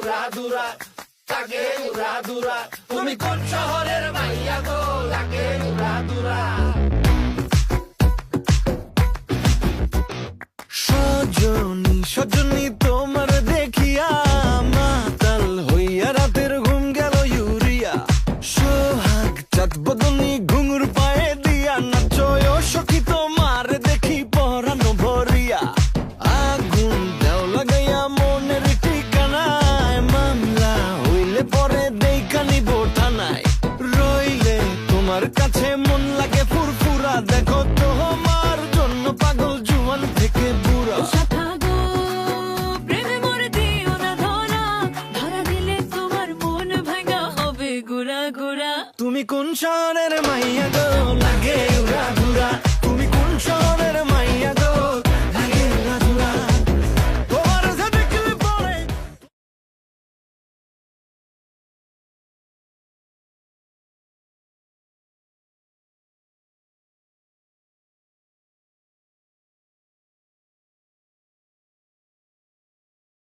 উড়াদুরা, লাগে উড়াদুরা। তুমি কোন শহরের মাইয়া গো, লাগে উড়াদুরা। সজনী সজনী তোমার দেখিয়া মাতাল হইয়া রাতের ঘুম গেল ইউরিয়া। সোহাগ চাঁদ বদনী ঘুঙুর পায়ে দিয়া নাচয় সখী তোমার দেখি পরানো ভরিয়া। আগুন দাও লাগাইয়া মনের ঠিকানায়, মামলা হইলে পরে দেইকা নিব থানায়। রইলে তোমার কাছে মন লাগে ফুরফুরা, দেখো তোমার জন্য পাগল জুয়ান থেকে বুড়া। তুমি কোন শহরের মাইয়া গো?